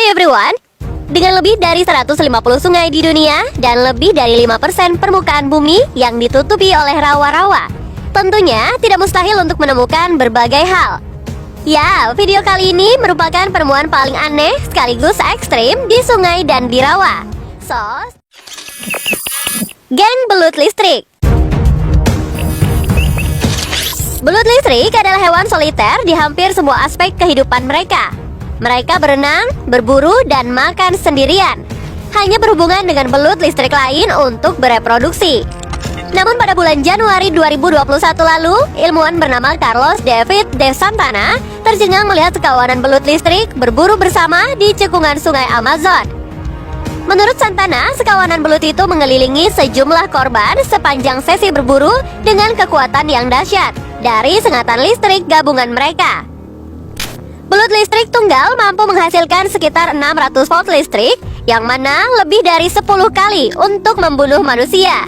Hai everyone. Dengan lebih dari 150 sungai di dunia dan lebih dari 5% permukaan bumi yang ditutupi oleh rawa-rawa, tentunya tidak mustahil untuk menemukan berbagai hal. Ya, video kali ini merupakan penemuan paling aneh sekaligus ekstrim di sungai dan di rawa. Geng belut listrik. Belut listrik adalah hewan soliter di hampir semua aspek kehidupan mereka. Mereka berenang, berburu, dan makan sendirian. Hanya berhubungan dengan belut listrik lain untuk bereproduksi. Namun pada bulan Januari 2021 lalu, ilmuwan bernama Carlos David de Santana tercengang melihat sekawanan belut listrik berburu bersama di cekungan sungai Amazon. Menurut Santana, sekawanan belut itu mengelilingi sejumlah korban sepanjang sesi berburu dengan kekuatan yang dahsyat dari sengatan listrik gabungan mereka. Belut listrik tunggal mampu menghasilkan sekitar 600 volt listrik, yang mana lebih dari 10 kali untuk membunuh manusia.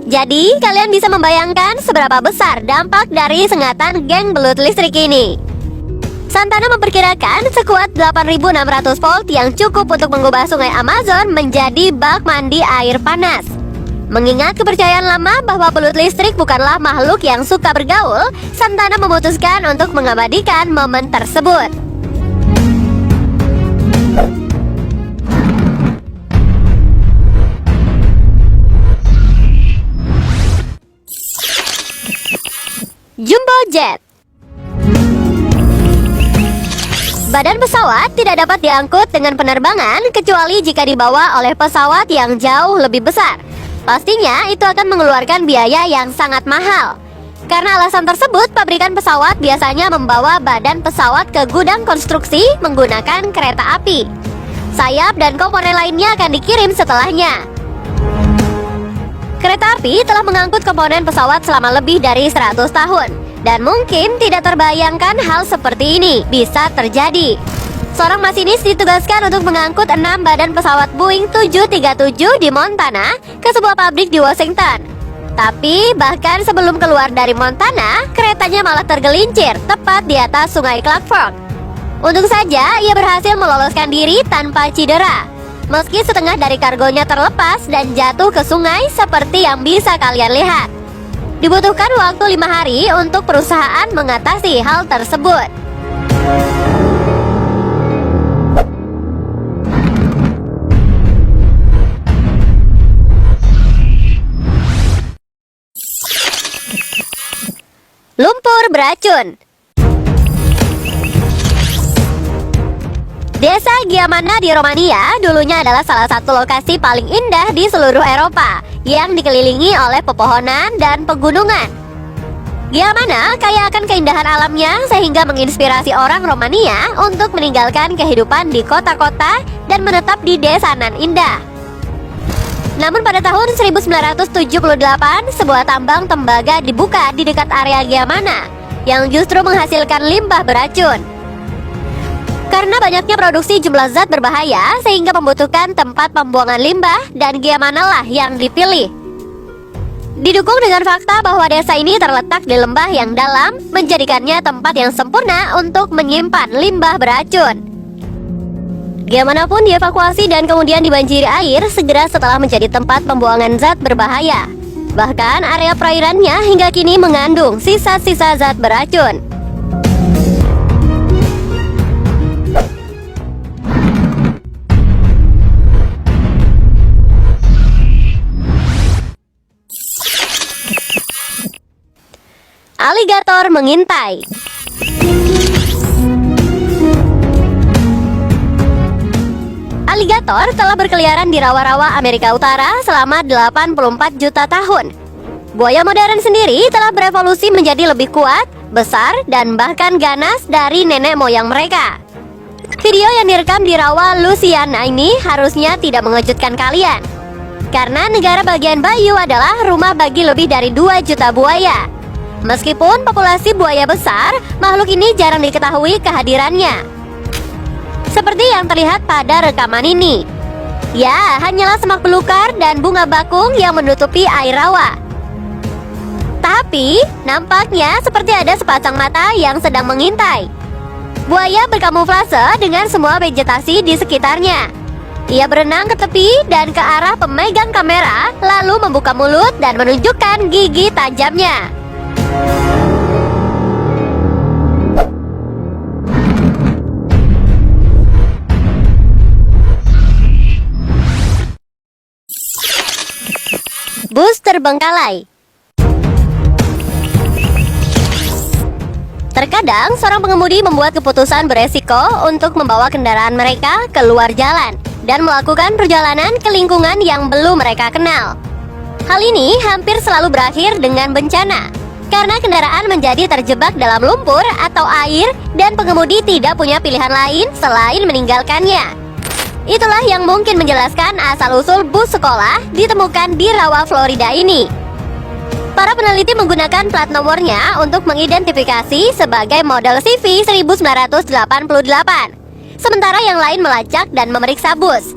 Jadi, kalian bisa membayangkan seberapa besar dampak dari sengatan geng belut listrik ini. Santana memperkirakan sekuat 8.600 volt yang cukup untuk mengubah sungai Amazon menjadi bak mandi air panas. Mengingat kepercayaan lama bahwa belut listrik bukanlah makhluk yang suka bergaul, Santana memutuskan untuk mengabadikan momen tersebut. Jumbo Jet. Badan pesawat tidak dapat diangkut dengan penerbangan kecuali jika dibawa oleh pesawat yang jauh lebih besar. Pastinya itu akan mengeluarkan biaya yang sangat mahal. Karena alasan tersebut, pabrikan pesawat biasanya membawa badan pesawat ke gudang konstruksi menggunakan kereta api. Sayap dan komponen lainnya akan dikirim setelahnya. Kereta api telah mengangkut komponen pesawat selama lebih dari 100 tahun. Dan mungkin tidak terbayangkan hal seperti ini bisa terjadi. Seorang masinis ditugaskan untuk mengangkut 6 badan pesawat Boeing 737 di Montana ke sebuah pabrik di Washington. Tapi bahkan sebelum keluar dari Montana, keretanya malah tergelincir tepat di atas sungai Clark Fork. Untung saja ia berhasil meloloskan diri tanpa cedera. Meski setengah dari kargonya terlepas dan jatuh ke sungai seperti yang bisa kalian lihat. Dibutuhkan waktu 5 hari untuk perusahaan mengatasi hal tersebut. Lumpur beracun. Desa Giamana di Romania dulunya adalah salah satu lokasi paling indah di seluruh Eropa yang dikelilingi oleh pepohonan dan pegunungan. Giamana kaya akan keindahan alamnya sehingga menginspirasi orang Romania untuk meninggalkan kehidupan di kota-kota dan menetap di desa nan indah. Namun pada tahun 1978, sebuah tambang tembaga dibuka di dekat area Giamana yang justru menghasilkan limbah beracun. Karena banyaknya produksi jumlah zat berbahaya sehingga membutuhkan tempat pembuangan limbah dan Giamana lah yang dipilih. Didukung dengan fakta bahwa desa ini terletak di lembah yang dalam, menjadikannya tempat yang sempurna untuk menyimpan limbah beracun. Giamana pun dievakuasi dan kemudian dibanjiri air segera setelah menjadi tempat pembuangan zat berbahaya. Bahkan area perairannya hingga kini mengandung sisa-sisa zat beracun. Aligator mengintai. Aligator telah berkeliaran di rawa-rawa Amerika Utara selama 84 juta tahun. Buaya modern sendiri telah berevolusi menjadi lebih kuat, besar, dan bahkan ganas dari nenek moyang mereka. Video yang direkam di rawa Louisiana ini harusnya tidak mengejutkan kalian. Karena negara bagian Bayou adalah rumah bagi lebih dari 2 juta buaya. Meskipun populasi buaya besar, makhluk ini jarang diketahui kehadirannya. Seperti yang terlihat pada rekaman ini. Ya, hanyalah semak belukar dan bunga bakung yang menutupi air rawa. Tapi, nampaknya seperti ada sepasang mata yang sedang mengintai. Buaya berkamuflase dengan semua vegetasi di sekitarnya. Ia berenang ke tepi dan ke arah pemegang kamera, lalu membuka mulut dan menunjukkan gigi tajamnya. Bus terbengkalai. Terkadang seorang pengemudi membuat keputusan beresiko untuk membawa kendaraan mereka keluar jalan dan melakukan perjalanan ke lingkungan yang belum mereka kenal. Hal ini hampir selalu berakhir dengan bencana, karena kendaraan menjadi terjebak dalam lumpur atau air dan pengemudi tidak punya pilihan lain selain meninggalkannya. Itulah yang mungkin menjelaskan asal-usul bus sekolah ditemukan di rawa Florida ini. Para peneliti menggunakan plat nomornya untuk mengidentifikasi sebagai model CV 1988. Sementara yang lain melacak dan memeriksa bus.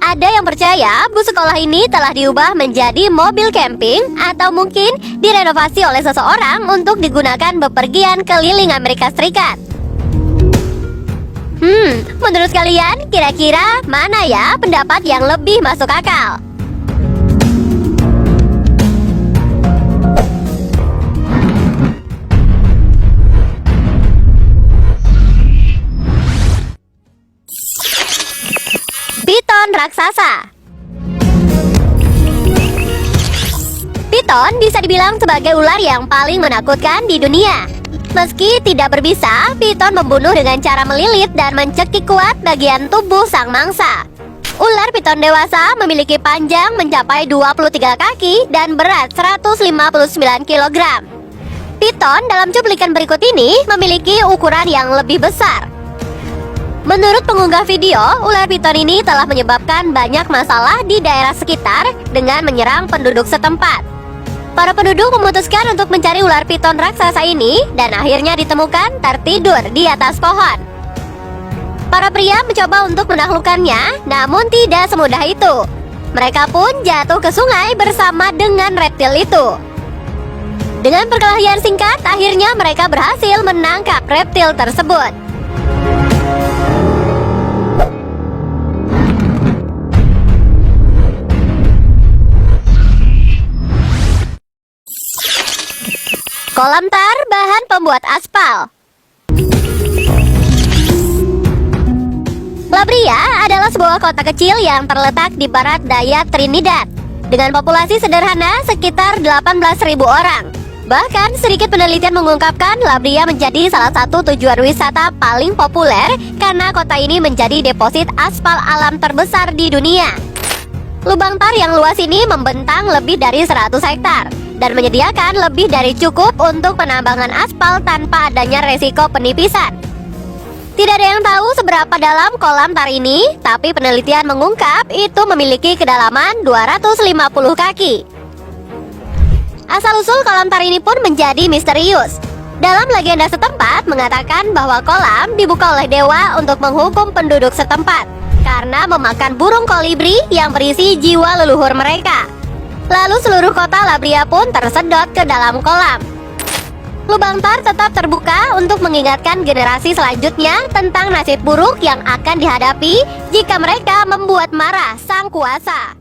Ada yang percaya bus sekolah ini telah diubah menjadi mobil camping atau mungkin direnovasi oleh seseorang untuk digunakan bepergian keliling Amerika Serikat. Menurut kalian kira-kira mana ya pendapat yang lebih masuk akal? Piton raksasa. Piton bisa dibilang sebagai ular yang paling menakutkan di dunia. Meski tidak berbisa, piton membunuh dengan cara melilit dan mencekik kuat bagian tubuh sang mangsa. Ular piton dewasa memiliki panjang mencapai 23 kaki dan berat 159 kg. Piton dalam cuplikan berikut ini memiliki ukuran yang lebih besar. Menurut pengunggah video, ular piton ini telah menyebabkan banyak masalah di daerah sekitar dengan menyerang penduduk setempat. Para penduduk memutuskan untuk mencari ular piton raksasa ini dan akhirnya ditemukan tertidur di atas pohon. Para pria mencoba untuk menaklukkannya, namun tidak semudah itu. Mereka pun jatuh ke sungai bersama dengan reptil itu. Dengan perkelahian singkat, akhirnya mereka berhasil menangkap reptil tersebut. Kolam tar bahan pembuat aspal. La Brea adalah sebuah kota kecil yang terletak di barat daya Trinidad dengan populasi sederhana sekitar 18.000 orang. Bahkan sedikit penelitian mengungkapkan La Brea menjadi salah satu tujuan wisata paling populer karena kota ini menjadi deposit aspal alam terbesar di dunia. Lubang tar yang luas ini membentang lebih dari 100 hektar dan menyediakan lebih dari cukup untuk penambangan aspal tanpa adanya resiko penipisan. Tidak ada yang tahu seberapa dalam kolam tar ini, tapi penelitian mengungkap itu memiliki kedalaman 250 kaki. Asal-usul kolam tar ini pun menjadi misterius. Dalam legenda setempat mengatakan bahwa kolam dibuka oleh dewa untuk menghukum penduduk setempat karena memakan burung kolibri yang berisi jiwa leluhur mereka. Lalu seluruh kota La Brea pun tersedot ke dalam kolam. Lubang tar tetap terbuka untuk mengingatkan generasi selanjutnya tentang nasib buruk yang akan dihadapi jika mereka membuat marah sang kuasa.